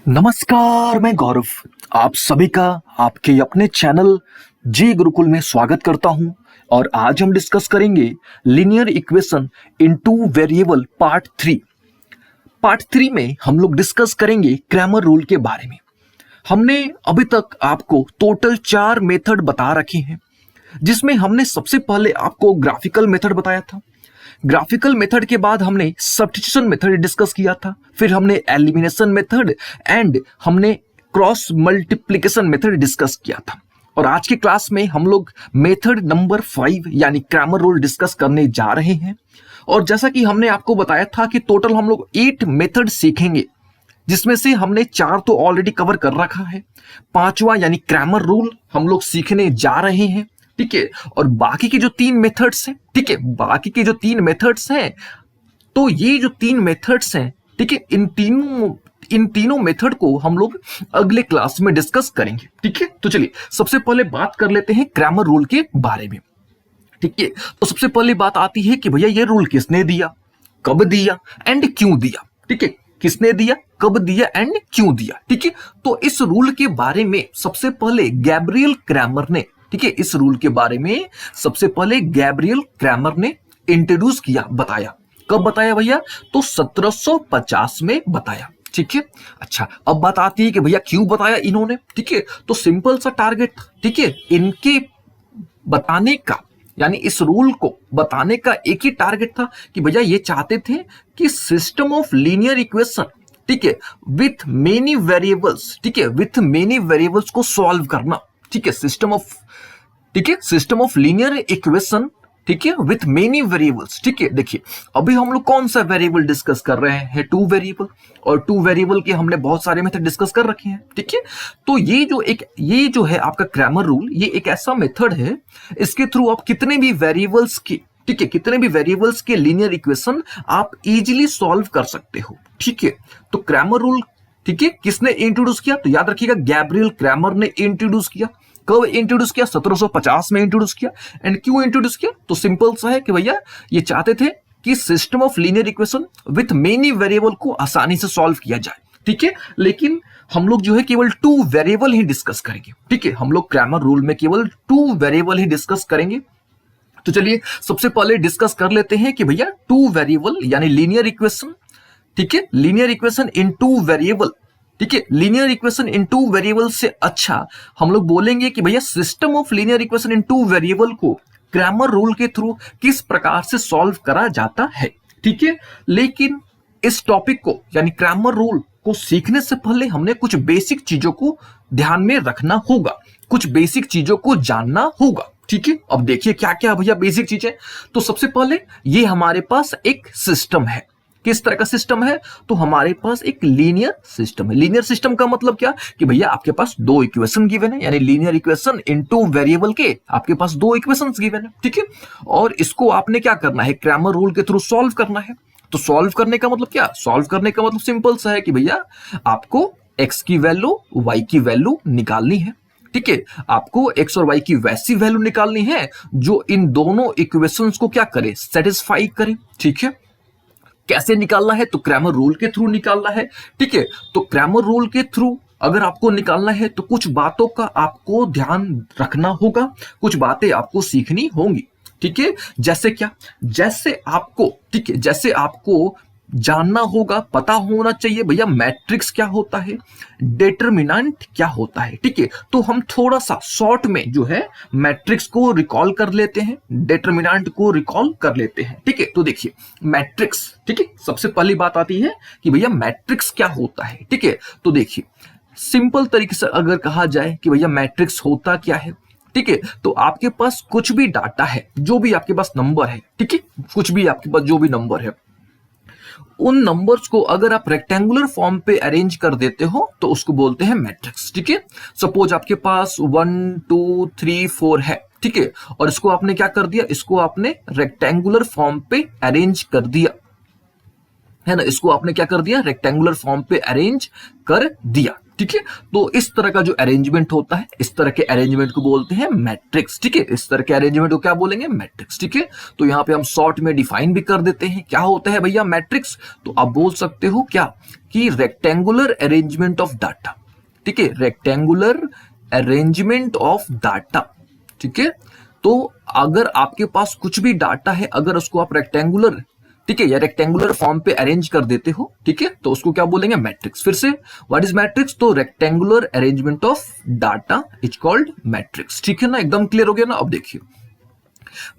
नमस्कार, मैं गौरव आप सभी का आपके अपने चैनल जी गुरुकुल में स्वागत करता हूं। और आज हम डिस्कस करेंगे linear equation in two variable part three में हम लोग डिस्कस करेंगे क्रैमर रूल के बारे में। हमने अभी तक आपको टोटल 4 मेथड बता रखे हैं, जिसमें हमने सबसे पहले आपको ग्राफिकल मेथड बताया था। ग्राफिकल मेथड के बाद हमने सब्स्टिट्यूशन मेथड डिस्कस किया था, फिर हमने एलिमिनेशन मेथड एंड हमने क्रॉस मल्टीप्लिकेशन मेथड डिस्कस किया था। और आज के क्लास में हम लोग मेथड नंबर 5 यानी क्रैमर रूल डिस्कस करने जा रहे हैं। और जैसा कि हमने आपको बताया था कि टोटल हम लोग 8 मेथड सीखेंगे, जिसमें से हमने 4 तो ऑलरेडी कवर कर रखा है। 5वां यानी क्रैमर रूल हम लोग सीखने जा रहे हैं, ठीक है। और बाकी के जो 3 मेथड्स हैं, ठीक है, बाकी के जो 3 मेथड्स हैं, तो ये जो 3 मेथड्स हैं, ठीक है, इन तीनों मेथड को हम लोग अगले क्लास में डिस्कस करेंगे, ठीक है। तो चलिए सबसे पहले बात कर लेते हैं क्रैमर रूल के बारे में, ठीक है। तो सबसे पहली बात आती है कि भैया ये रूल किसने दिया, कब दिया एंड क्यों दिया, ठीक है। किसने दिया, कब दिया एंड क्यों दिया, ठीक है। तो इस रूल के बारे में सबसे पहले गैब्रियल क्रैमर ने, ठीक है, इस रूल के बारे में सबसे पहले गैब्रियल क्रैमर ने इंट्रोड्यूस किया, बताया। कब बताया भैया, तो 1750 में बताया, ठीक है। अच्छा, अब बात आती है कि भैया क्यों बताया इन्होंने, ठीक है। तो सिंपल सा टारगेट, ठीक है, इनके बताने का यानी इस रूल को बताने का एक ही टारगेट था कि भैया ये चाहते थे कि सिस्टम ऑफ लीनियर इक्वेशन, ठीक है, विथ मेनी वेरिएबल्स, ठीक है, विथ मेनी वेरिएबल्स को सॉल्व करना, ठीक है। सिस्टम ऑफ लीनियर इक्वेशन, ठीक है, विथ मेनी वेरिएबल्स, ठीक है। देखिए अभी हम लोग कौन सा वेरिएबल डिस्कस कर रहे हैं, 2 वेरिएबल, और 2 वेरिएबल के हमने बहुत सारे मेथड डिस्कस कर रखे हैं, ठीक है। तो ये जो है आपका क्रैमर रूल, ये एक ऐसा मेथड है, इसके थ्रू आप कितने भी वेरिएबल्स की, ठीक है, कितने भी वेरिएबल्स के लीनियर इक्वेशन आप इजीली सॉल्व कर सकते हो, ठीक है। तो क्रैमर रूल, ठीक है, किसने इंट्रोड्यूस किया, तो याद रखिएगा गैब्रियल क्रैमर ने इंट्रोड्यूस किया। कब इंट्रोड्यूस किया, 1750 में इंट्रोड्यूस किया। एंड क्यों इंट्रोड्यूस किया, तो सिंपल सा है कि भैया ये चाहते थे कि system of linear equation with many variable को आसानी से सॉल्व किया जाए, ठीक है। लेकिन हम लोग जो है केवल 2 वेरिएबल ही डिस्कस करेंगे, ठीक है। हम लोग क्रैमर रूल में केवल 2 वेरिएबल ही डिस्कस करेंगे। तो चलिए सबसे पहले डिस्कस कर लेते हैं कि भैया 2 वेरिएबल यानी लीनियर इक्वेशन, ठीक है, लीनियर इक्वेशन इन 2 वेरिएबल, ठीक है। लीनियर इक्वेशन इन 2 वेरिएबल से अच्छा हम लोग बोलेंगे कि भैया system of linear equation in 2 variable को क्रैमर रूल के थ्रू किस प्रकार से सॉल्व करा जाता है, ठीक है। लेकिन इस टॉपिक को यानी क्रैमर रूल को सीखने से पहले हमने कुछ बेसिक चीजों को ध्यान में रखना होगा, कुछ बेसिक चीजों को जानना होगा, ठीक है। अब देखिए क्या क्या भैया बेसिक चीजें। तो सबसे पहले ये हमारे पास एक सिस्टम है। किस तरह का सिस्टम है, तो हमारे पास एक लीनियर सिस्टम है। लीनियर सिस्टम का मतलब क्या कि भैया आपके पास 2 इक्वेशन गिवन है, यानी लीनियर इक्वेशन इन 2 वेरिएबल के आपके पास 2 इक्वेशंस गिवन है, ठीक है। और इसको आपने क्या करना है, क्रैमर रूल के थ्रू सॉल्व करना है। तो सॉल्व करने का मतलब क्या, सॉल्व करने का मतलब सिंपल सा है कि भैया आपको x की वैल्यू y की वैल्यू निकालनी है, ठीक है। आपको x और y की वैसी वैल्यू निकालनी है जो इन दोनों इक्वेशंस को क्या करे, सेटिस्फाई करे, ठीक है। कैसे निकालना है, तो क्रैमर रूल के थ्रू निकालना है, ठीक है। तो क्रैमर रूल के थ्रू अगर आपको निकालना है तो कुछ बातों का आपको ध्यान रखना होगा, कुछ बातें आपको सीखनी होंगी, ठीक है। जैसे क्या, जैसे आपको, ठीक है, जैसे आपको जानना होगा, पता होना चाहिए भैया मैट्रिक्स क्या होता है, डिटरमिनेंट क्या होता है, ठीक है। तो हम थोड़ा सा शॉर्ट में जो है मैट्रिक्स को रिकॉल कर लेते हैं, डिटरमिनेंट को रिकॉल कर लेते हैं, ठीक है। तो देखिए मैट्रिक्स, ठीक है, सबसे पहली बात आती है कि भैया मैट्रिक्स क्या होता है, ठीक है। तो देखिए सिंपल तरीके से अगर कहा जाए कि भैया मैट्रिक्स होता क्या है, ठीक है, तो आपके पास कुछ भी डाटा है, जो भी आपके पास नंबर है, ठीक है, कुछ भी आपके पास जो भी नंबर है, उन नंबर्स को अगर आप रेक्टेंगुलर फॉर्म पे अरेंज कर देते हो तो उसको बोलते हैं मैट्रिक्स, ठीक है। सपोज आपके पास 1 2 3 4 है, ठीक है, और इसको आपने क्या कर दिया, इसको आपने रेक्टेंगुलर फॉर्म पे अरेंज कर दिया, है ना, इसको आपने क्या कर दिया, रेक्टेंगुलर फॉर्म पे अरेंज कर दिया, ठीक है। तो इस तरह का जो अरेंजमेंट होता है, इस तरह के अरेंजमेंट को बोलते हैं मैट्रिक्स। ठीक है, इस तरह के अरेंजमेंट को क्या बोलेंगे? मैट्रिक्स। ठीक है, तो यहाँ पे हम शॉर्ट में डिफाइन भी कर देते हैं क्या होता है भैया मैट्रिक्स। तो आप बोल सकते हो क्या कि रेक्टेंगुलर अरेंजमेंट ऑफ डाटा। ठीक है, रेक्टेंगुलर अरेंजमेंट ऑफ डाटा। ठीक है, तो अगर आपके पास कुछ भी डाटा है, अगर उसको आप रेक्टेंगुलर, ठीक है, या रेक्टेंगुलर फॉर्म पे अरेंज कर देते हो, ठीक है, तो उसको क्या बोलेंगे? मैट्रिक्स। फिर से व्हाट इज मैट्रिक्स? तो rectangular arrangement of data is called matrix. ठीक है ना, एकदम क्लियर हो गया ना। अब देखिए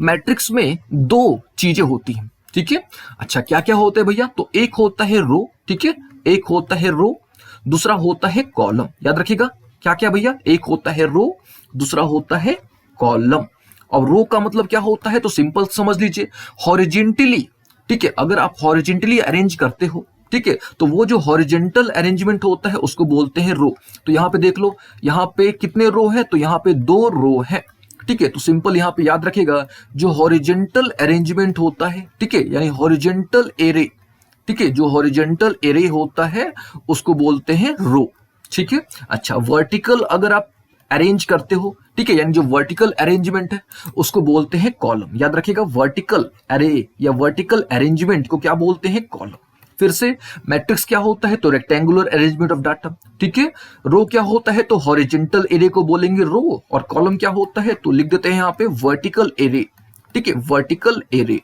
मैट्रिक्स में दो चीजें होती हैं। ठीक है, अच्छा क्या क्या होता है भैया? तो एक होता है रो, ठीक है, एक होता है रो, दूसरा होता है कॉलम। याद रखिएगा क्या क्या भैया? एक होता है रो, दूसरा होता है कॉलम। और रो का मतलब क्या होता है? तो सिंपल समझ लीजिए, हॉरिजेंटली। ठीक है, अगर आप हॉरिजेंटली अरेंज करते हो, ठीक है, तो वो जो हॉरिजेंटल अरेंजमेंट होता है उसको बोलते हैं रो। तो यहां पे देख लो, यहां पे कितने रो है? तो यहां पे 2 रो है। ठीक है, तो सिंपल यहां पे याद रखिएगा, जो हॉरिजेंटल अरेंजमेंट होता है, ठीक है, यानी हॉरिजेंटल एरे, ठीक है, जो हॉरिजेंटल एरे होता है उसको बोलते हैं रो। ठीक है, अच्छा वर्टिकल अगर आप अरेंज करते हो, ठीक है, यानी जो वर्टिकल अरेंजमेंट है उसको बोलते हैं कॉलम। याद रखिएगा, वर्टिकल अरे या वर्टिकल अरेंजमेंट को क्या बोलते हैं? कॉलम। फिर से मैट्रिक्स क्या होता है? तो रेक्टेंगुलर अरेंजमेंट ऑफ डाटा। ठीक है, रो क्या होता है? तो हॉरिजेंटल एरे को बोलेंगे रो। और कॉलम क्या होता है? तो लिख देते हैं यहाँ पे वर्टिकल एरे। ठीक है, वर्टिकल एरे।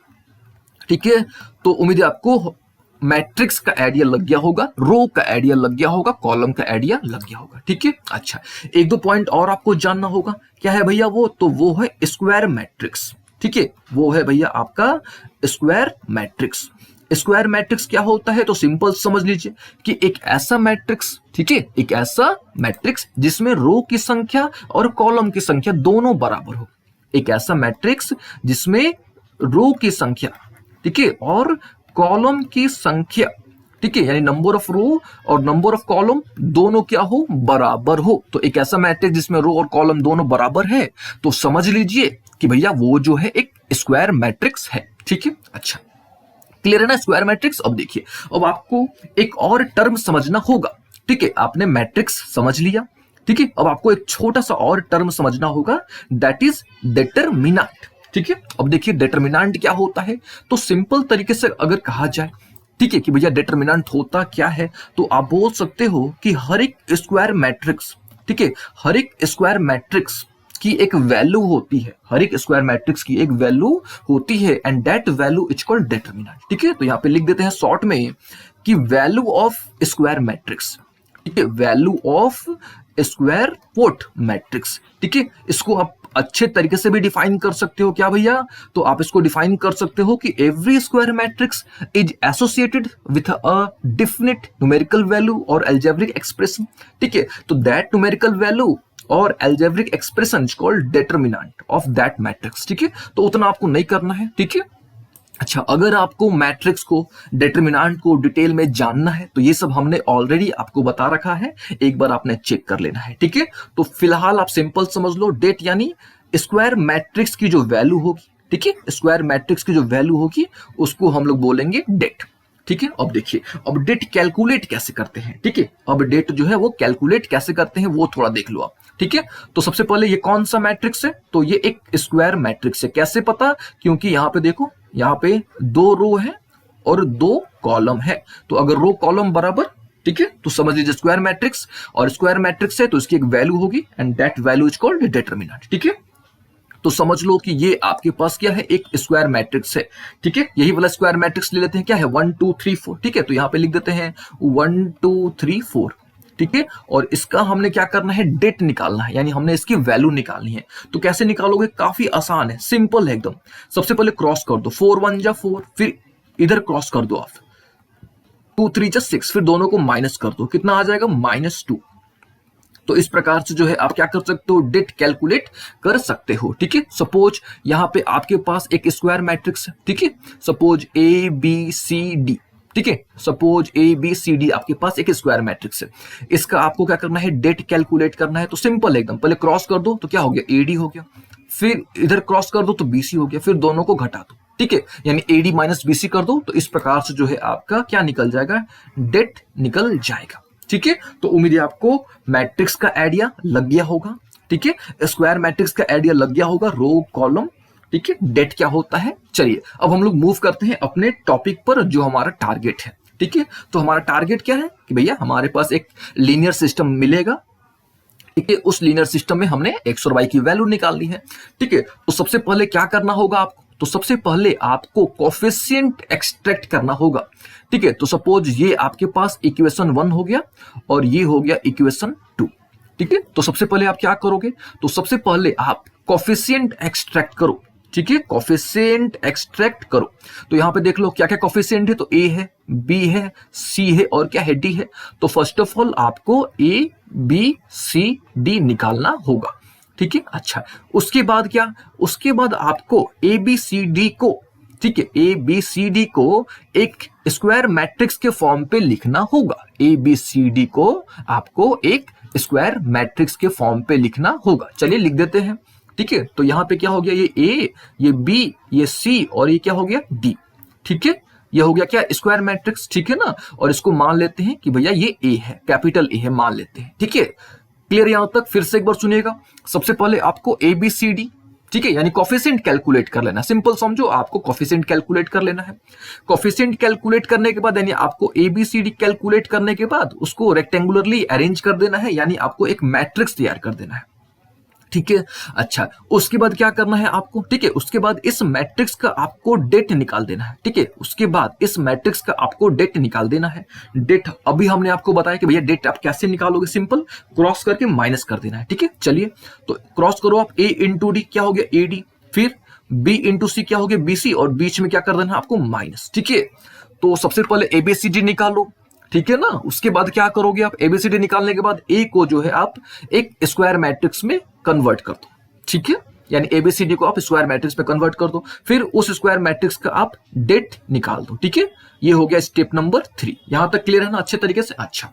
ठीक है, तो उम्मीद है आपको मैट्रिक्स का आइडिया लग गया होगा, रो का आइडिया लग गया होगा, कॉलम का आइडिया लग गया होगा। ठीक है, अच्छा एक दो पॉइंट और आपको जानना होगा। क्या है भैया वो? तो वो है स्क्वायर मैट्रिक्स। ठीक है, वो है भैया आपका स्क्वायर मैट्रिक्स। स्क्वायर मैट्रिक्स क्या होता है? तो सिंपल समझ लीजिए कि एक ऐसा मैट्रिक्स, ठीक है, एक ऐसा मैट्रिक्स जिसमें रो की संख्या और कॉलम की संख्या दोनों बराबर हो। एक ऐसा मैट्रिक्स जिसमें रो की संख्या, ठीक है, और कॉलम की संख्या, ठीक है, यानी नंबर ऑफ रो और नंबर ऑफ कॉलम दोनों क्या हो? बराबर हो। तो एक ऐसा मैट्रिक्स जिसमें रो और कॉलम दोनों बराबर है, तो समझ लीजिए कि भैया वो जो है एक स्क्वायर मैट्रिक्स है। ठीक है, अच्छा क्लियर है ना स्क्वायर मैट्रिक्स। अब देखिए, अब आपको एक और टर्म समझना होगा। ठीक है, आपने मैट्रिक्स समझ लिया, ठीक है, अब आपको एक छोटा सा और टर्म समझना होगा, दैट इज डिटरमिनेंट। ठीक है, अब देखिए डिटरमिनेंट क्या होता है? तो सिंपल तरीके से अगर कहा जाए, ठीक है, कि भैया डिटरमिनेंट होता क्या है, तो आप बोल सकते हो कि हर एक स्क्वायर मैट्रिक्स, ठीक है, हर एक स्क्वायर मैट्रिक्स की एक वैल्यू होती है, हर एक स्क्वायर मैट्रिक्स की एक वैल्यू होती है, and that value is called determinant. ठीक है, तो यहां पे लिख देते हैं शॉर्ट में कि वैल्यू ऑफ स्क्वायर मैट्रिक्स, ठीक है, value of square vote matrix. ठीक है, इसको आप अच्छे तरीके से भी डिफाइन कर सकते हो क्या भैया? तो आप इसको डिफाइन कर सकते हो कि every square matrix is associated with a definite numerical value और अलजेब्रिक एक्सप्रेशन। ठीक है, तो दैट न्यूमेरिकल वैल्यू और algebraic expression is called determinant of that matrix. ठीक है, तो उतना आपको नहीं करना है। ठीक है, अच्छा अगर आपको मैट्रिक्स को, डिटरमिनेंट को डिटेल में जानना है तो ये सब हमने ऑलरेडी आपको बता रखा है, एक बार आपने चेक कर लेना है। ठीक है, तो फिलहाल आप सिंपल समझ लो, डेट यानी स्क्वायर मैट्रिक्स की जो वैल्यू होगी, ठीक है, स्क्वायर मैट्रिक्स की जो वैल्यू होगी उसको हम लोग बोलेंगे डेट। ठीक है, अब देखिए अब डेट कैलकुलेट कैसे करते हैं। ठीक है, अब डेट जो है वो कैलकुलेट कैसे करते हैं वो थोड़ा देख लो आप। ठीक है, तो सबसे पहले ये कौन सा मैट्रिक्स है? तो ये एक स्क्वायर मैट्रिक्स है। कैसे पता? क्योंकि यहां पे देखो, यहां पे 2 रो है और 2 कॉलम है, तो अगर रो कॉलम बराबर, ठीक है, तो समझ लीजिए स्क्वायर मैट्रिक्स, और स्क्वायर मैट्रिक्स है तो इसकी एक वैल्यू होगी and that value is called determinant. ठीक है, तो समझ लो कि ये आपके पास क्या है? एक स्क्वायर मैट्रिक्स है। ठीक है, यही वाला स्क्वायर मैट्रिक्स ले लेते हैं, क्या है? 1 2 3 4। ठीक है, तो यहां पे लिख देते हैं 1 2 3 4। ठीक है, और इसका हमने क्या करना है? डेट निकालना है, यानी हमने इसकी वैल्यू निकालनी है। तो कैसे निकालोगे? काफी आसान है, सिंपल है एकदम। सबसे पहले क्रॉस कर दो, 4 1 जा 4, फिर इधर क्रॉस कर दो आप, 2 3 जा 6, फिर दोनों को माइनस कर दो, कितना आ जाएगा? -2। तो इस प्रकार से जो है आप क्या कर सकते हो? डेट कैलकुलेट कर सकते हो। ठीक है, सपोज यहां पे आपके पास एक स्क्वायर मैट्रिक्स है, ठीक है, suppose A B C D. ठीक है, suppose A B C D आपके पास एक स्क्वायर मैट्रिक्स है, इसका आपको क्या करना है? डेट कैलकुलेट करना है। तो सिंपल है एकदम, पहले क्रॉस कर दो तो क्या हो गया? एडी हो गया, फिर इधर क्रॉस कर दो तो बीसी हो गया, फिर दोनों को घटा दो। ठीक है, यानी एडी माइनस बीसी कर दो, तो इस प्रकार से जो है आपका क्या निकल जाएगा? डेट निकल जाएगा। ठीक है, तो उम्मीद है आपको मैट्रिक्स का आइडिया लग गया होगा। ठीक है, स्क्वायर मैट्रिक्स का आइडिया लग गया होगा, रो कॉलम। ठीक है, डेट क्या होता है। चलिए अब हम लोग मूव करते हैं अपने टॉपिक पर, जो हमारा टारगेट है। ठीक है, तो हमारा टारगेट क्या है कि भैया हमारे पास एक लीनियर सिस्टम मिलेगा। ठीक है, उस लीनियर सिस्टम में हमने एक्स और वाई की वैल्यू निकालनी है। ठीक है, तो सबसे पहले क्या करना होगा आपको, तो सबसे पहले आपको कोफिशिएंट एक्सट्रैक्ट करना होगा। ठीक है, तो सपोज ये आपके पास इक्वेशन 1 हो गया और ये हो गया इक्वेशन 2। ठीक है, तो सबसे पहले आप क्या करोगे, तो सबसे पहले आप कोफिशिएंट एक्सट्रैक्ट करो। ठीक है, कोफिशिएंट एक्सट्रैक्ट करो। तो यहां पे देख लो क्या क्या कोफिशिएंट है, तो ए है, बी है, सी है और क्या है, डी है। तो फर्स्ट ऑफ ऑल आपको ए बी सी डी निकालना होगा। ठीक है, अच्छा उसके बाद क्या, उसके बाद आपको ए बी सी डी को, ठीक है, ए बी सी डी को एक स्क्वायर मैट्रिक्स के फॉर्म पे लिखना होगा। ए बी सी डी को आपको एक स्क्वायर मैट्रिक्स के फॉर्म पे लिखना होगा। चलिए लिख देते हैं। ठीक है, तो यहां पे क्या हो गया, ये ए, ये बी, ये सी और ये क्या हो गया, डी। ठीक है, ये हो गया क्या, स्क्वायर मैट्रिक्स। ठीक है ना, और इसको मान लेते हैं कि भैया ये ए है, कैपिटल ए है, मान लेते हैं। ठीक है, क्लियर यहां तक। फिर से एक बार सुनिएगा, सबसे पहले आपको ए बी सी डी, ठीक है, यानी कोफिशिएंट कैलकुलेट कर लेना। सिंपल समझो, आपको कोफिशिएंट कैलकुलेट कर लेना है। कोफिशिएंट कैलकुलेट करने के बाद यानी आपको A B C D calculate करने के बाद उसको रेक्टेंगुलरली अरेंज कर देना है, यानी आपको एक मैट्रिक्स तैयार कर देना है। ठीक है, अच्छा उसके बाद क्या करना है आपको, ठीक है, उसके बाद इस मैट्रिक्स का आपको डेट निकाल देना है। ठीक है, उसके बाद इस मैट्रिक्स का आपको डेट निकाल देना है। डेट अभी हमने आपको बताया कि भैया डेट आप कैसे निकालोगे, सिंपल क्रॉस करके माइनस कर देना है। ठीक है, चलिए तो क्रॉस करो आप, ए इंटू डी क्या हो गया, ए डी, फिर बी इंटू सी क्या हो गया, बी सी, और बीच में क्या कर देना है आपको, माइनस। ठीक है, तो सबसे पहले एबीसीडी निकालो। ठीक है ना, उसके बाद क्या करोगे आप, एबीसीडी निकालने के बाद ए को जो है आप एक स्क्वायर मैट्रिक्स में कन्वर्ट कर दो। ठीक है, यानी एबीसीडी को आप स्क्वायर मैट्रिक्स में कन्वर्ट कर दो, फिर उस स्क्वायर मैट्रिक्स का आप डेट निकाल दो। ठीक है, ये हो गया स्टेप नंबर 3। यहां तक क्लियर है ना अच्छे तरीके से। अच्छा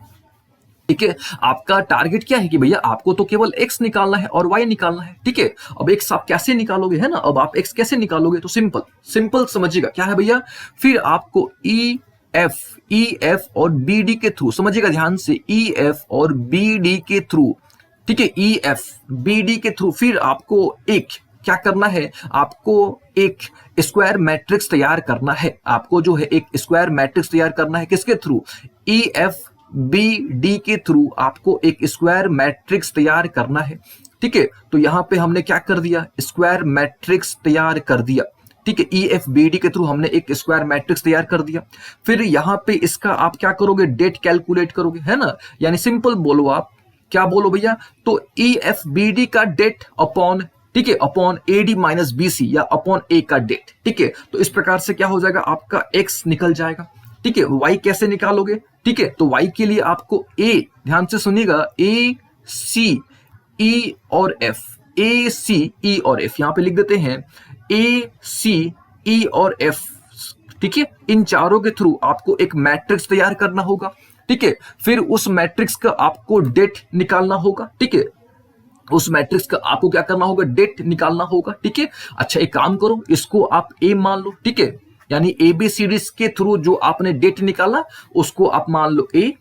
ठीक है, आपका टारगेट क्या है कि भैया आपको तो केवल x निकालना है और y निकालना है। ठीक है, अब x आप कैसे निकालोगे, है ना, अब आप x कैसे निकालोगे, तो सिंपल सिंपल समझिएगा क्या है भैया, फिर आपको ई एफ और बी डी के थ्रू, समझिएगा ध्यान से, ई एफ और बी डी के थ्रू, ठीक है, ई एफ बी डी के थ्रू फिर आपको एक क्या करना है, आपको एक स्क्वायर मैट्रिक्स तैयार करना है। आपको जो है एक स्क्वायर मैट्रिक्स तैयार करना है, किसके through, E F B D के थ्रू आपको एक स्क्वायर मैट्रिक्स तैयार करना है। ठीक है, तो यहां पे हमने क्या कर दिया, स्क्वायर मैट्रिक्स तैयार कर दिया। ठीक है, ई एफ बी डी के थ्रू हमने एक स्क्वायर मैट्रिक्स तैयार कर दिया। फिर यहां पे इसका आप क्या करोगे, डेट कैलकुलेट करोगे, है ना, यानी सिंपल बोलो आप, क्या बोलो भैया, तो ई एफ बी डी का डेट अपॉन, ठीक है, upon A D minus B C या अपॉन ए का डेट। ठीक है, तो इस प्रकार से क्या हो जाएगा, आपका एक्स निकल जाएगा। ठीक है, वाई कैसे निकालोगे, ठीक है, तो वाई के लिए आपको ए, ध्यान से सुनिएगा, ए सी ई और एफ, ए सी ई और एफ यहां पे लिख देते हैं, ए सी ई और एफ। ठीक है, इन चारों के थ्रू आपको एक मैट्रिक्स तैयार करना होगा। ठीक है, फिर उस मैट्रिक्स का आपको डेट निकालना होगा। ठीक है, उस मैट्रिक्स का आपको क्या करना होगा, डेट निकालना होगा। ठीक है, अच्छा एक काम करो, इसको आप ए मान लो। ठीक है, यानी एबीसीडी के थ्रू जो आपने डेट निकाला उसको आप मान लो ए।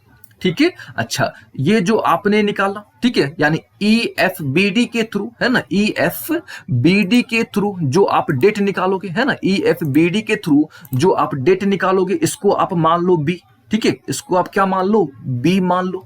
ठीक है, अच्छा ये जो आपने निकाला, ठीक है, यानी ई एफ बी डी के थ्रू, है ना, ई एफ बी डी के थ्रू जो आप डेट निकालोगे, है ना, ई एफ बी डी के थ्रू जो आप डेट निकालोगे इसको आप मान लो बी। ठीक है, इसको आप क्या मान लो, बी मान लो।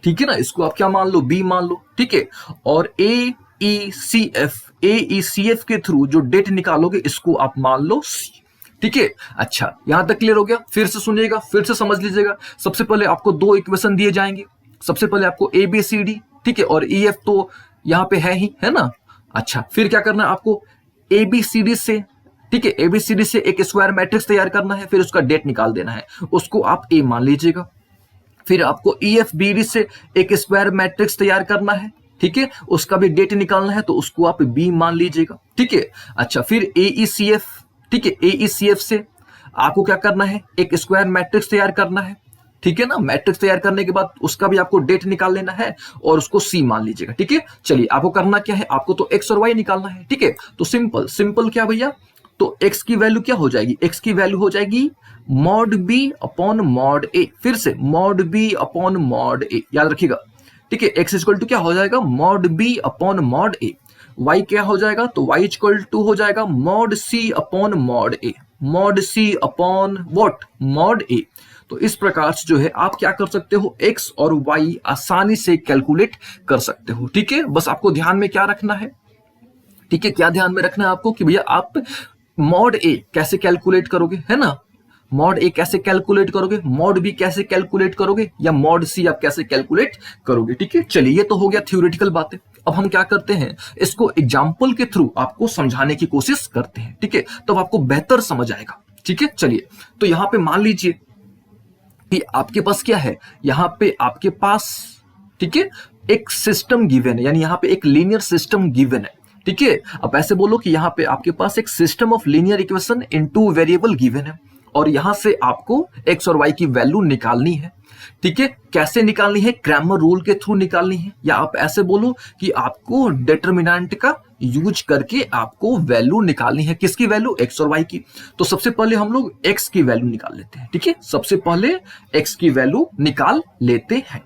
ठीक है ना, इसको आप क्या मान लो, बी मान लो। ठीक है, और ए ई सी एफ के थ्रू जो डेट निकालोगे इसको आप मान लो सी। ठीक है, अच्छा यहां तक क्लियर हो गया। फिर से सुनिएगा, फिर से समझ लीजिएगा। सबसे पहले आपको दो इक्वेशन दिए जाएंगे, सबसे पहले आपको ए बी सी डी, ठीक है, और ई एफ तो यहां पे है ही, है ना। अच्छा फिर क्या करना है आपको, ए बी सी डी से, ठीक है, एबीसीडी से एक स्क्वायर मैट्रिक्स तैयार करना है, फिर उसका डेट निकाल देना है, उसको आप ए मान लीजिएगा। फिर आपको ई एफ बी डी से एक स्क्वायर मैट्रिक्स तैयार करना है, ठीक है, उसका भी डेट निकालना है, तो उसको आप बी मान लीजिएगा। ठीक है, अच्छा फिर एईसीएफ, ठीक है, एईसीएफ से आपको क्या करना है, एक स्क्वायर मैट्रिक्स तैयार करना है। ठीक है ना, मैट्रिक्स तैयार करने के बाद उसका भी आपको डेट निकाल लेना है और उसको सी मान लीजिएगा। ठीक है, चलिए आपको करना क्या है, आपको तो एक्स और वाई निकालना है। ठीक है, तो सिंपल सिंपल क्या भैया, तो x की वैल्यू क्या हो जाएगी, x की वैल्यू हो जाएगी mod b upon mod a। फिर से mod b upon mod a, याद रखिएगा, ठीक है। x इक्वल टू क्या हो जाएगा, mod b upon mod a। y क्या हो जाएगा, तो y इक्वल टू हो जाएगा mod c upon mod a, mod c upon what, mod a। तो इस प्रकार से जो है आप क्या कर सकते हो, x और y आसानी से कैलकुलेट कर सकते हो, ठीक है। बस आपको ध्यान में क्या रखना है, ठीक है, क्या ध्यान में रखना है आपको कि भैया आप मॉड a कैसे कैलकुलेट करोगे, है ना, मॉड a कैसे कैलकुलेट करोगे, मॉड b कैसे कैलकुलेट करोगे, या मॉड c आप कैसे कैलकुलेट करोगे, ठीक है। चलिए ये तो हो गया थ्योरेटिकल बातें। अब हम क्या करते हैं, इसको एग्जाम्पल के थ्रू आपको समझाने की कोशिश करते हैं, ठीक है, तब आपको बेहतर समझ आएगा, ठीक है। चलिए, तो यहां पे मान लीजिए कि आपके पास क्या है, यहां पे आपके पास, ठीक है, एक सिस्टम गिवन है, यानी यहां पे एक लीनियर सिस्टम गिवन है, ठीक है। अब ऐसे बोलो कि यहां पे आपके पास एक system of linear equation in two variable given है, और यहां से आपको x और y की वैल्यू निकालनी है, ठीक है। कैसे निकालनी है, क्रैमर रूल के थ्रू निकालनी है, या आप ऐसे बोलो कि आपको डिटरमिनेंट का यूज करके आपको वैल्यू निकालनी है, किसकी वैल्यू, x और y की। तो सबसे पहले हम लोग x की वैल्यू निकाल लेते हैं, ठीक है, सबसे पहले x की वैल्यू निकाल लेते हैं,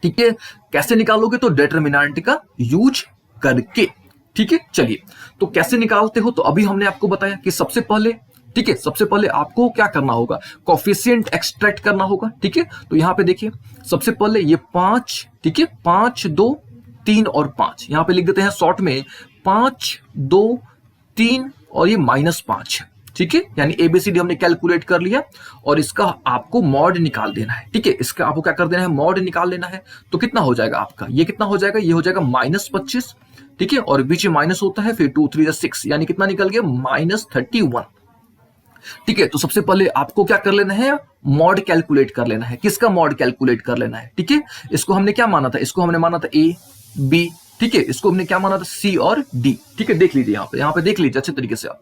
ठीक है। कैसे निकालोगे, तो डिटरमिनेंट का यूज करके, ठीक है। चलिए, तो कैसे निकालते हो, तो अभी हमने आपको बताया कि सबसे पहले, ठीक है, सबसे पहले आपको क्या करना होगा, कोफिशिएंट एक्सट्रैक्ट करना होगा, ठीक है। तो यहां पे देखिए, सबसे पहले ये 5, ठीक है, 5 2 3 और 5 यहां पे लिख देते हैं शॉर्ट में, 5 2 3 और ये -5, ठीक है, यानी एबीसीडी हमने कैलकुलेट कर लिया, और इसका आपको मॉड निकाल देना है, ठीक है, इसका आपको क्या कर देना है, मॉड निकाल लेना है। तो कितना हो जाएगा आपका, ये कितना हो जाएगा, ये हो जाएगा -25, ठीक है, और बीच में माइनस होता है, फिर 2 3 6, यानी कितना निकल गया, -31, ठीक है। तो सबसे पहले आपको क्या कर लेना है, मॉड कैलकुलेट कर लेना है, किसका मॉड कैलकुलेट कर लेना है, ठीक है। इसको हमने क्या माना था, इसको हमने माना था ए बी, ठीक है, इसको हमने क्या माना था, सी और डी, ठीक है। देख लीजिए यहाँ पे देख लीजिए अच्छे तरीके से आप,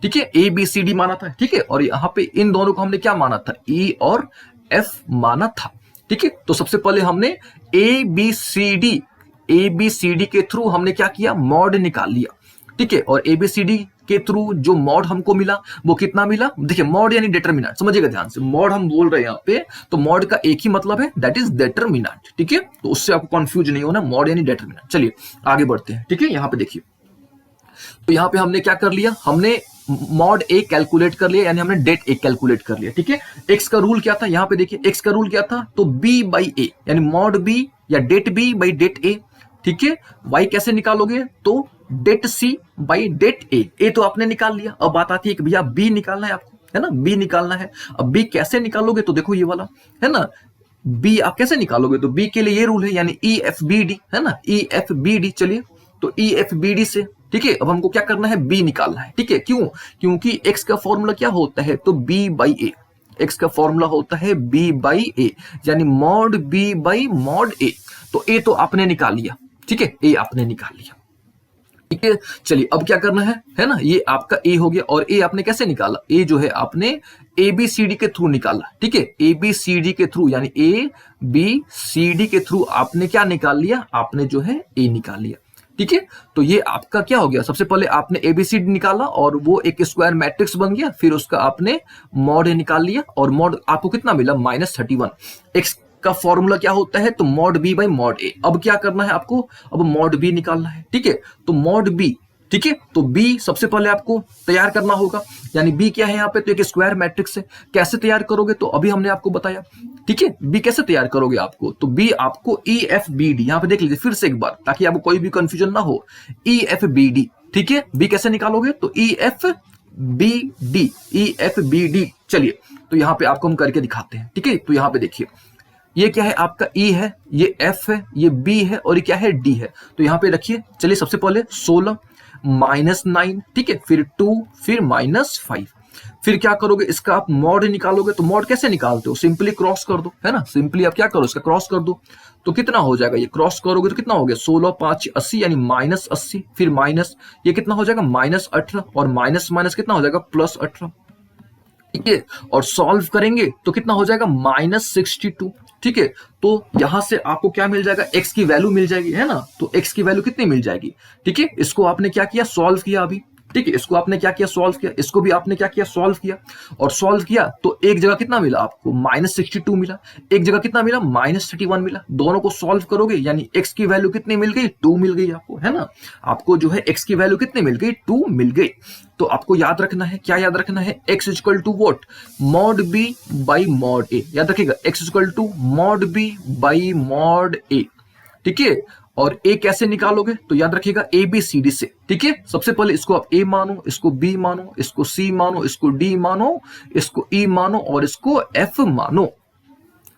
ठीक है, ए बी सी डी माना था, ठीक है, और यहाँ पे इन दोनों को हमने क्या माना था, ई और एफ माना था, ठीक है। तो सबसे पहले हमने ए बी सी डी के थ्रू हमने क्या किया, मॉड निकाल लिया, ठीक है, और एबीसीडी के थ्रू जो मॉड हमको मिला वो कितना मिला, देखिए मॉड यानी डिटरमिनेंट, समझिएगा ध्यान से, मॉड हम बोल रहे हैं यहाँ पे, तो मॉड का एक ही मतलब है, दैट इज डिटरमिनेंट, ठीक है, तो उससे आपको कंफ्यूज नहीं होना, मॉड यानी डिटरमिनेंट। चलिए आगे बढ़ते हैं, ठीक है, यहाँ पे देखिए, तो यहाँ पे हमने क्या कर लिया, हमने मॉड ए कैलकुलेट कर लिया, यानी हमने डेट ए कैलकुलेट कर लिया, ठीक है। एक्स का रूल क्या था, यहाँ पे देखिए एक्स का रूल क्या था, तो बी बाई ए, यानी मॉड बी या डेट बी बाई डेट ए, ठीक है। वाई कैसे निकालोगे, तो डेट सी बाई डेट ए तो आपने निकाल लिया। अब बात आती है कि भैया बी निकालना है आपको, है ना, बी निकालना है। अब बी कैसे निकालोगे, तो देखो ये वाला है ना, बी आप कैसे निकालोगे, तो बी के लिए ये रूल है, यानी ई एफ बी डी, है ना, ई एफ बी डी। चलिए, तो ई एफ बी डी से, ठीक है, अब हमको क्या करना है, बी निकालना है, ठीक है। क्यों, क्योंकि एक्स का फॉर्मूला क्या होता है, तो बी बाई ए, एक्स का फॉर्मूला होता है बी बाई ए, यानी मॉड बी बाई मॉड ए। तो ए तो आपने निकाल लिया, ठीक है, ए आपने निकाल लिया, ठीक है। चलिए अब क्या करना है ना, ये आपका ए हो गया, और ए आपने कैसे निकाला, ए जो है आपने ए बी सी डी के थ्रू निकाला, ठीक है, ए बी सी डी के थ्रू, यानी ए बी सी डी के थ्रू आपने क्या निकाल लिया, आपने जो है ए निकाल लिया, ठीक है। तो ये आपका क्या हो गया, सबसे पहले आपने एबीसीडी निकाला और वो एक स्क्वायर मैट्रिक्स बन गया, फिर उसका आपने मॉड निकाल लिया, और मॉड आपको कितना मिला, -31। एक्स का फॉर्मूला क्या होता है, तो मॉड बी बाई मॉड ए। अब क्या करना है आपको, अब मॉड बी निकालना है, ठीक है, तो मॉड बी, ठीक है, तो बी सबसे पहले आपको तैयार करना होगा, यानी बी क्या है यहाँ पे, तो एक स्क्वायर मैट्रिक्स है। कैसे तैयार करोगे, तो अभी हमने आपको बताया, ठीक है, बी कैसे तैयार करोगे आपको, तो बी आपको ई एफ बी डी, यहाँ पे देख लीजिए फिर से एक बार, ताकि आपको कोई भी कंफ्यूजन ना हो, ई एफ बी डी, ठीक है। बी कैसे निकालोगे, तो E F B D, E F B D. चलिए, तो यहाँ पे आपको हम करके दिखाते हैं, ठीक है। तो यहाँ पे देखिए, ये क्या है आपका E है, ये F है, ये B है, और ये क्या है D है। तो यहाँ पे रखिए, चलिए सबसे पहले 16 -9, ठीक है, फिर 2, फिर -5, फिर क्या करोगे, इसका आप मॉड निकालोगे। तो मॉड कैसे निकालते हो, सिंपली क्रॉस कर दो, है ना, सिंपली आप क्या करो, इसका क्रॉस कर दो, तो कितना हो जाएगा, ये क्रॉस करोगे तो कितना हो गया, 16 5 80, यानी -80, फिर माइनस, ये कितना हो जाएगा, -18, और माइनस माइनस कितना हो जाएगा, +18, ठीक है। और सॉल्व करेंगे तो कितना हो जाएगा, -62, ठीक है। तो यहां से आपको क्या मिल जाएगा, x की वैल्यू मिल जाएगी, है ना, तो x की वैल्यू कितनी मिल जाएगी, ठीक है। इसको आपने क्या किया, सॉल्व किया अभी, ठीक है, इसको आपने क्या किया, सॉल्व किया, इसको भी आपने क्या किया, सॉल्व किया, और सॉल्व किया तो एक जगह कितना मिला आपको, -62 मिला, एक जगह कितना मिला, -31 मिला। दोनों को सॉल्व करोगे यानी x की वैल्यू कितनी मिल गई, 2 मिल गई आपको, है ना। आपको जो है x की वैल्यू कितनी मिल गई, 2 मिल गई। तो आपको याद रखना है, क्या याद रखना है, x equal to what, mod b by mod a। याद रखिएगा, x equal to mod b by mod a। ठीक है, और a कैसे निकालोगे, तो याद रखिएगा ABCD से। ठीक है, सबसे पहले इसको आप a मानो, इसको b मानो, इसको c मानो, इसको d मानो, इसको e मानो और इसको f मानो।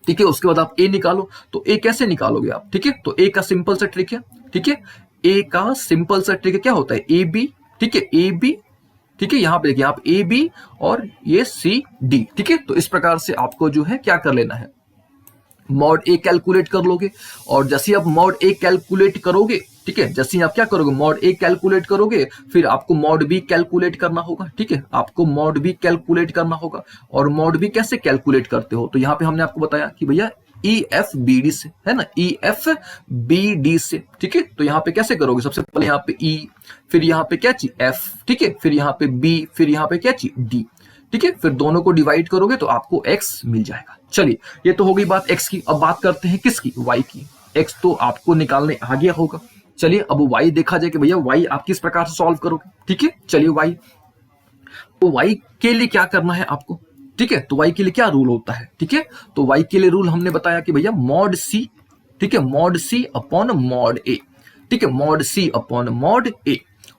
ठीक है, उसके बाद आप a निकालो। तो a कैसे निकालोगे आप, ठीक है, तो a का सिंपल सा ट्रिक है। ठीक है, a का सिंपल सा ट्रिक क्या होता है, AB। ठीक है, AB। ठीक है, यहां पे देखिए आप AB और ये CD। ठीक है, तो इस प्रकार से आपको जो है क्या कर लेना है, मॉड ए कैलकुलेट कर लोगे। और जैसे आप मॉड ए कैलकुलेट करोगे, ठीक है, जैसे आप क्या करोगे, मॉड ए कैलकुलेट करोगे, फिर आपको मॉड बी कैलकुलेट करना होगा। ठीक है, आपको मॉड बी कैलकुलेट करना होगा। और मॉड बी कैसे कैलकुलेट करते हो, तो यहाँ पे हमने आपको बताया कि भैया EFBD से, है ना, EFBD से। ठीक है, तो यहाँ पे कैसे करोगे, सबसे पहले यहाँ पे E, फिर यहाँ पे क्या चीज F, ठीक है, फिर यहाँ पे B, फिर यहाँ पे क्या चीज D। ठीक है, फिर दोनों को डिवाइड करोगे तो आपको x मिल जाएगा। चलिए, ये तो हो गई बात x की। अब बात करते हैं किसकी, y की। x तो आपको निकालने आ गया होगा। चलिए, अब y देखा जाए कि भैया y आप किस प्रकार से सॉल्व करोगे। ठीक है, चलिए y, तो y के लिए क्या करना है आपको। ठीक है, तो y के लिए क्या रूल होता है, ठीक है, तो y के लिए रूल हमने बताया कि भैया मॉड c, ठीक है, mod c upon mod a। ठीक है, mod c upon mod a।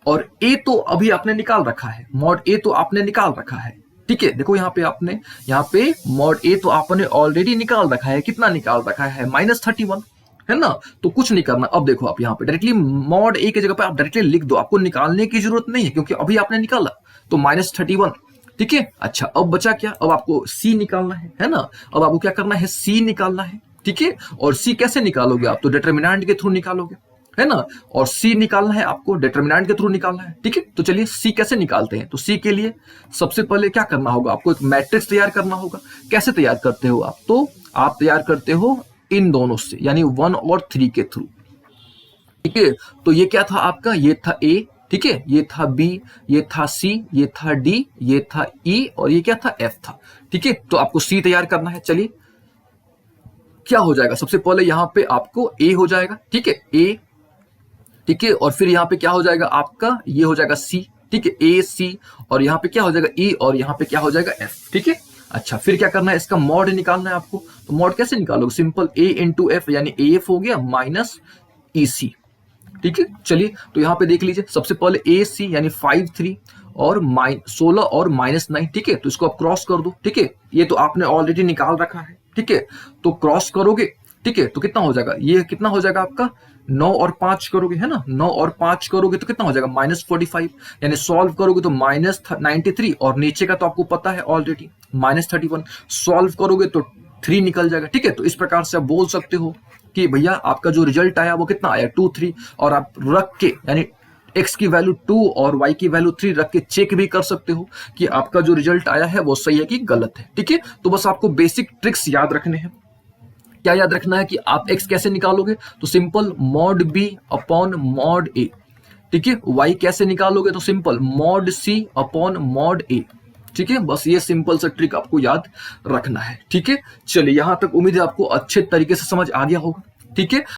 और a तो अभी आपने निकाल रखा है, मॉड a तो आपने निकाल रखा है। ठीक है, देखो यहाँ पे आपने, यहाँ पे मॉड ए तो आपने ऑलरेडी निकाल रखा है, कितना निकाल रखा है, -31, है ना। तो कुछ नहीं करना। अब देखो आप यहाँ पे डायरेक्टली मॉड ए की जगह पे आप डायरेक्टली लिख दो, आपको निकालने की जरूरत नहीं है क्योंकि अभी आपने निकाला तो -31। ठीक है, अच्छा अब बचा क्या, अब आपको सी निकालना है ना। अब आपको क्या करना है, सी निकालना है। ठीक है, और सी कैसे निकालोगे आप, तो डिटरमिनेंट के थ्रू निकालोगे, है ना। और सी निकालना है आपको, डिटरमिनेंट के थ्रू निकालना है। ठीक है, तो चलिए सी कैसे निकालते हैं, तो सी के लिए सबसे पहले क्या करना होगा, आपको एक मैट्रिक्स तैयार करना होगा। कैसे तैयार करते हो आप, तो आप तैयार करते हो इन दोनों से, यानी 1 और 3 के थ्रू। ठीक है, तो ये क्या था आपका, ये था ए, ठीक है, ये था बी, ये था सी, ये था डी, ये था ई और ये क्या था, एफ था। ठीक है, तो आपको सी तैयार करना है। चलिए, क्या हो जाएगा, सबसे पहले यहां पे आपको ए हो जाएगा। ठीक है, ए, ठीक है, और फिर यहाँ पे क्या हो जाएगा आपका, ये हो जाएगा सी। ठीक है, ए सी, और यहाँ पे क्या हो जाएगा ई, और यहाँ पे क्या हो जाएगा एफ। ठीक है, अच्छा फिर क्या करना है, इसका मॉड निकालना है आपको। तो मॉड कैसे निकालोगे, सिंपल ए इंटू एफ, यानी ए एफ हो गया माइनस ई सी। ठीक है, चलिए तो यहाँ पे देख लीजिए, सबसे पहले ए सी यानी 5 3 और 16 और -9। ठीक है, तो इसको आप क्रॉस कर दो। ठीक है, ये तो आपने ऑलरेडी निकाल रखा है। ठीक है, तो क्रॉस करोगे, ठीक है, तो कितना हो जाएगा, ये कितना हो जाएगा आपका, 9 और 5 करोगे, है ना, 9 और 5 करोगे तो कितना हो जाएगा, -45, यानी सॉल्व करोगे तो -93, और नीचे का तो आपको पता है ऑलरेडी -31, सॉल्व करोगे तो 3 निकल जाएगा। ठीक है, तो इस प्रकार से आप बोल सकते हो कि भैया आपका जो रिजल्ट आया वो कितना आया, 2 3, और आप रख के यानी x की वैल्यू 2 और y की वैल्यू 3 रख के चेक भी कर सकते हो कि आपका जो रिजल्ट आया है वो सही है कि गलत है। ठीक है, तो बस आपको बेसिक ट्रिक्स याद रखने हैं। क्या याद रखना है कि आप x कैसे निकालोगे, तो simple mod b upon mod a। ठीक है, y कैसे निकालोगे, तो simple mod c upon mod a। ठीक है, बस ये सिंपल सा ट्रिक आपको याद रखना है। ठीक है, चलिए यहां तक उम्मीद है आपको अच्छे तरीके से समझ आ गया होगा। ठीक है।